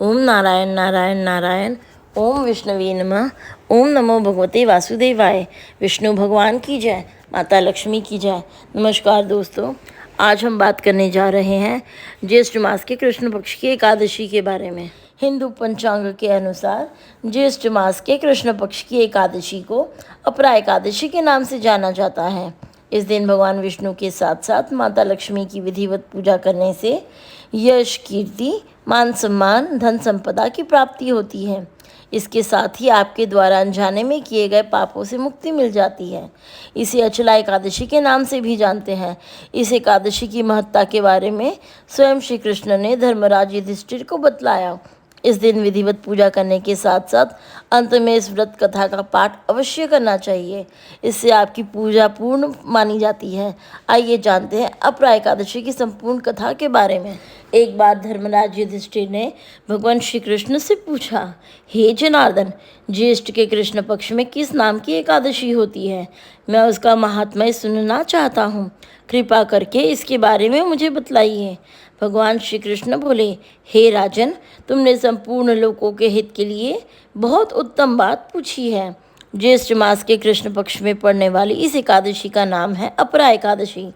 ओम नारायण नारायण नारायण। ओम विष्णुवे नमः। ओम नमो भगवते वासुदेवाय। विष्णु भगवान की जय, माता लक्ष्मी की जय। नमस्कार दोस्तों, आज हम बात करने जा रहे हैं ज्येष्ठ मास के कृष्ण पक्ष की एकादशी के बारे में। हिंदू पंचांग के अनुसार ज्येष्ठ मास के कृष्ण पक्ष की एकादशी को अपरा एकादशी के नाम से जाना जाता है। इस दिन भगवान विष्णु के साथ साथ माता लक्ष्मी की विधिवत पूजा करने से यश, कीर्ति, मान सम्मान, धन संपदा की प्राप्ति होती है। इसके साथ ही आपके द्वारा अनजाने में किए गए पापों से मुक्ति मिल जाती है। इसे अचला एकादशी के नाम से भी जानते हैं। इस एकादशी की महत्ता के बारे में स्वयं श्री कृष्ण ने धर्मराज युधिष्ठिर को बतलाया। इस दिन विधिवत पूजा करने के साथ साथ अंत में इस व्रत कथा का पाठ अवश्य करना चाहिए। इससे आपकी पूजा पूर्ण मानी जाती है। आइए जानते हैं अपरा एकादशी की संपूर्ण कथा के बारे में। एक बार धर्मराज युधिष्ठिर ने भगवान श्री कृष्ण से पूछा, हे जनार्दन, ज्येष्ठ के कृष्ण पक्ष में किस नाम की एकादशी होती है? मैं उसका महात्म्य सुनना चाहता हूँ। कृपा करके इसके बारे में मुझे बतलाइए। भगवान श्री कृष्ण बोले, हे राजन, तुमने संपूर्ण लोकों के हित के लिए बहुत उत्तम बात पूछी है। ज्येष्ठ मास के कृष्ण पक्ष में पड़ने वाली इस एकादशी का नाम है अपरा एकादशी।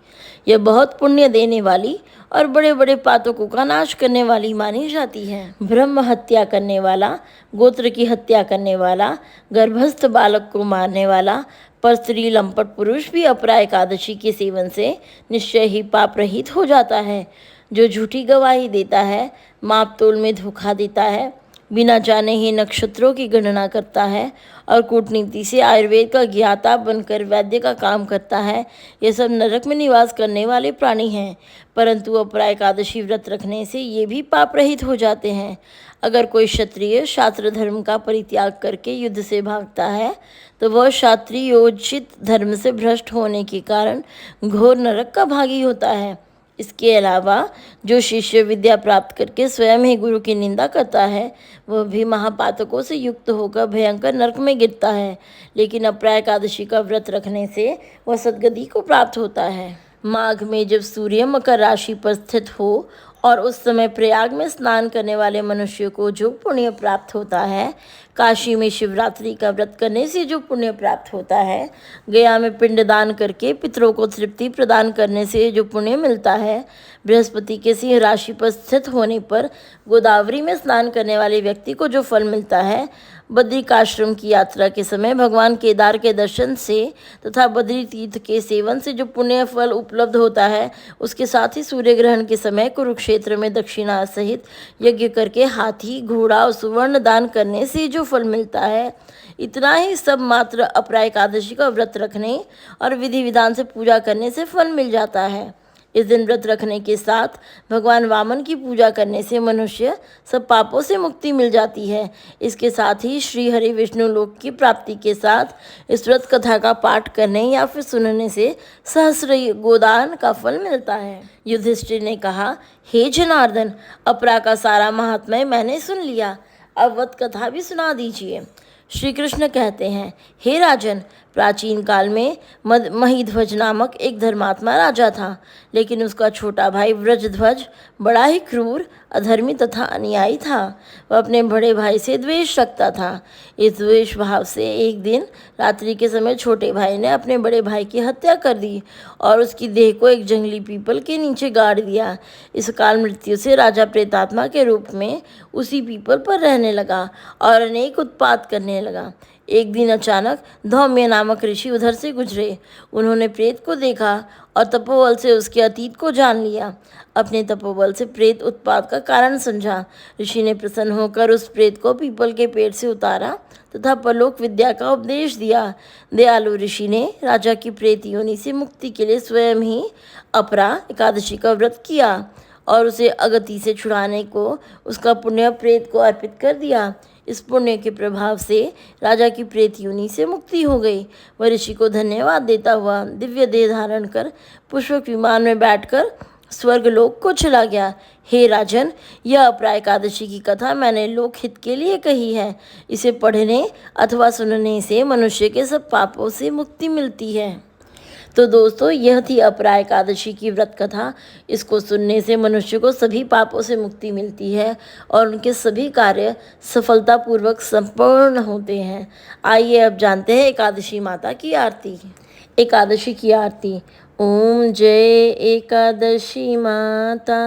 यह बहुत पुण्य देने वाली और बड़े बड़े पातकों का नाश करने वाली मानी जाती है। ब्रह्म हत्या करने वाला, गोत्र की हत्या करने वाला, गर्भस्थ बालक को मारने वाला, पर स्त्री लंपट पुरुष भी अपरा एकादशी के सेवन से निश्चय ही पाप रहित हो जाता है। जो झूठी गवाही देता है, माप तोल में धोखा देता है, बिना जाने ही नक्षत्रों की गणना करता है और कूटनीति से आयुर्वेद का ज्ञाता बनकर वैद्य का काम करता है, ये सब नरक में निवास करने वाले प्राणी हैं। परंतु अपरा एकादशी व्रत रखने से ये भी पाप रहित हो जाते हैं। अगर कोई क्षत्रिय शास्त्र धर्म का परित्याग करके युद्ध से भागता है तो वह क्षत्रियोचित धर्म से भ्रष्ट होने के कारण घोर नरक का भागी होता है। इसके अलावा जो शिष्य विद्या प्राप्त करके स्वयं ही गुरु की निंदा करता है, वह भी महापातकों से युक्त होकर भयंकर नरक में गिरता है। लेकिन अपरा एकादशी का व्रत रखने से वह सद्गति को प्राप्त होता है। माघ में जब सूर्य मकर राशि पर स्थित हो और उस समय प्रयाग में स्नान करने वाले मनुष्य को जो पुण्य प्राप्त होता है, काशी में शिवरात्रि का व्रत करने से जो पुण्य प्राप्त होता है, गया में पिंडदान करके पितरों को तृप्ति प्रदान करने से जो पुण्य मिलता है, बृहस्पति के सिंह राशि पर स्थित होने पर गोदावरी में स्नान करने वाले व्यक्ति को जो फल मिलता है, बद्रिकाश्रम की यात्रा के समय भगवान केदार के दर्शन से तथा बद्री तीर्थ के सेवन से जो पुण्य फल उपलब्ध होता है, उसके साथ ही सूर्य ग्रहण के समय कुरुक्षेत्र में दक्षिणा सहित यज्ञ करके हाथी, घोड़ा और सुवर्ण दान करने से जो फल मिलता है, इतना ही सब मात्र अपरा एकादशी का व्रत रखने और विधि विधान से पूजा करने से फल मिल जाता है। इस दिन व्रत रखने के साथ भगवान वामन की पूजा करने से मनुष्य सब पापों से मुक्ति मिल जाती है। इसके साथ ही श्री हरि विष्णु लोक की प्राप्ति के साथ इस व्रत कथा का पाठ करने या फिर सुनने से सहस्र गोदान का फल मिलता है। युधिष्ठिर ने कहा, हे जनार्दन, अपरा का सारा महात्म्य मैंने सुन लिया, अब व्रत कथा भी सुना दीजिए। श्री कृष्ण कहते हैं, हे राजन, प्राचीन काल में महीध्वज नामक एक धर्मात्मा राजा था, लेकिन उसका छोटा भाई व्रजध्वज बड़ा ही क्रूर, अधर्मी तथा अन्यायी था। वह अपने बड़े भाई से द्वेष रखता था। इस द्वेष भाव से एक दिन रात्रि के समय छोटे भाई ने अपने बड़े भाई की हत्या कर दी और उसकी देह को एक जंगली पीपल के नीचे गाड़ दिया। इस काल मृत्यु से राजा प्रेतात्मा के रूप में उसी पीपल पर रहने लगा और अनेक उत्पात करने लगा। एक दिन अचानक धौम्य नामक ऋषि उधर से गुजरे। उन्होंने प्रेत को देखा और तपोबल से उसके अतीत को जान लिया। अपने तपोबल से प्रेत उत्पात का कारण समझा। ऋषि ने प्रसन्न होकर उस प्रेत को पीपल के पेड़ से उतारा तथा परलोक विद्या का उपदेश दिया। दयालु ऋषि ने राजा की प्रेत योनि से मुक्ति के लिए स्वयं ही अपरा एकादशी का व्रत किया और उसे अगति से छुड़ाने को उसका पुण्य प्रेत को अर्पित कर दिया। इस पुण्य के प्रभाव से राजा की प्रेत योनि से मुक्ति हो गई। वह ऋषि को धन्यवाद देता हुआ दिव्य देह धारण कर पुष्पक विमान में बैठकर स्वर्गलोक को चला गया। हे राजन, यह अपरा एकादशी की कथा मैंने लोकहित के लिए कही है। इसे पढ़ने अथवा सुनने से मनुष्य के सब पापों से मुक्ति मिलती है। तो दोस्तों, यह थी अपरा एकादशी की व्रत कथा। इसको सुनने से मनुष्य को सभी पापों से मुक्ति मिलती है और उनके सभी कार्य सफलतापूर्वक संपूर्ण होते हैं। आइए अब जानते हैं एकादशी माता की आरती। एकादशी की आरती। ओम जय एकादशी माता,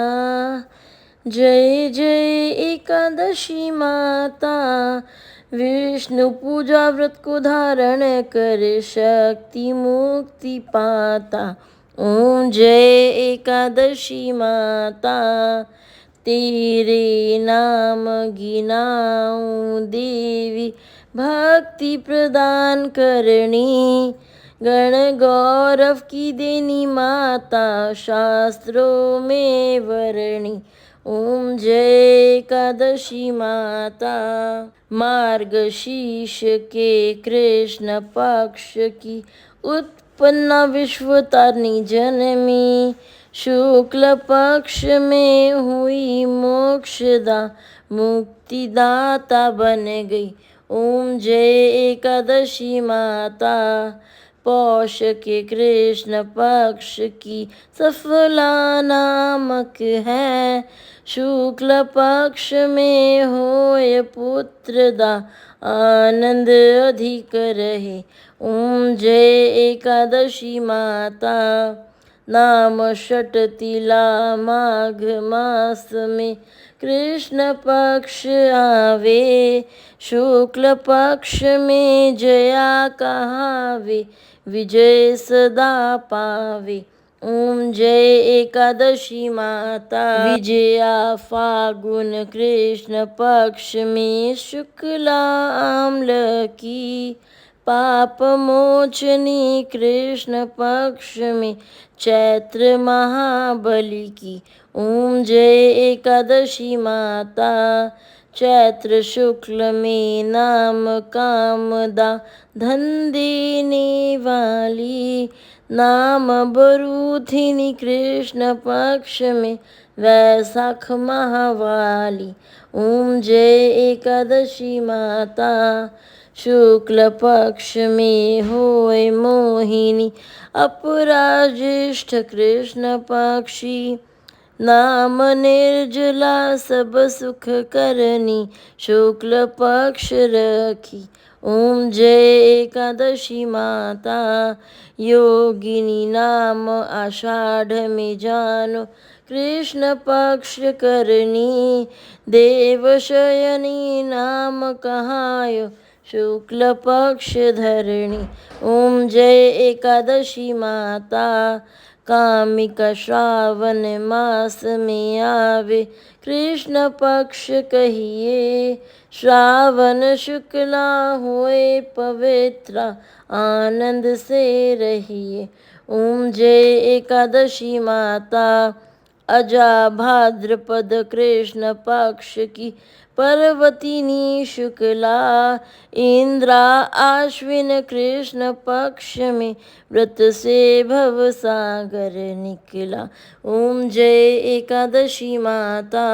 जय जय एकादशी माता। विष्णु पूजा व्रत को धारण कर शक्ति मुक्ति पाता। ओम जय एकादशी माता, तेरे नाम गिनाऊं देवी, भक्ति प्रदान करनी। गण गौरव की देनी माता, शास्त्रों में वर्णी। ओम जय एकादशी माता। मार्गशीर्ष के कृष्ण पक्ष की उत्पन्ना विश्वतारिणी जनमी। शुक्ल पक्ष में हुई मोक्षदा, मुक्तिदाता बन गई। ओम जय एकादशी माता। पौष के कृष्ण पक्ष की सफला नामक है। शुक्ल पक्ष में होय पुत्रदा, आनंद अधिक रहे। ओम जय एकादशी माता। नाम षटतिला माघ मास में कृष्ण पक्ष आवे। शुक्ल पक्ष में जया कहावे, विजय सदा पावे। ओम जय एकादशी माता। विजया फागुन कृष्ण पक्ष में शुक्ला आम्ल की। पाप मोचनी कृष्ण पक्ष में चैत्र महाबली की। ओम जय एकादशी माता। चैत्र शुक्ल में नाम कामदा, धन देने वाली। नाम बरूथिनी कृष्ण पक्ष में वैशाख महावाली। ओम जय एकादशी माता। शुक्ल पक्ष में होय मोहिनी, अपराज्येष्ठ कृष्ण पक्षी। नाम निर्जला सब सुख करनी, शुक्ल पक्ष रखी। ओम जय एकादशी माता। योगिनी नाम आषाढ़ में जानो, कृष्ण पक्ष करनी। देवशयनी नाम कहायो, शुक्ल पक्ष धरणी। ओम जय एकादशी माता। कामिका श्रावण मास में आवे, कृष्ण पक्ष कहिए। श्रावण शुक्ला होए पवित्र, आनंद से रहिए। ओम जय एकादशी माता। अजा भाद्रपद कृष्ण पक्ष की पर्वतिनी शुक्ला। इंद्रा आश्विन कृष्ण पक्ष में व्रत से भव सागर निकला। ओम जय एकादशी माता।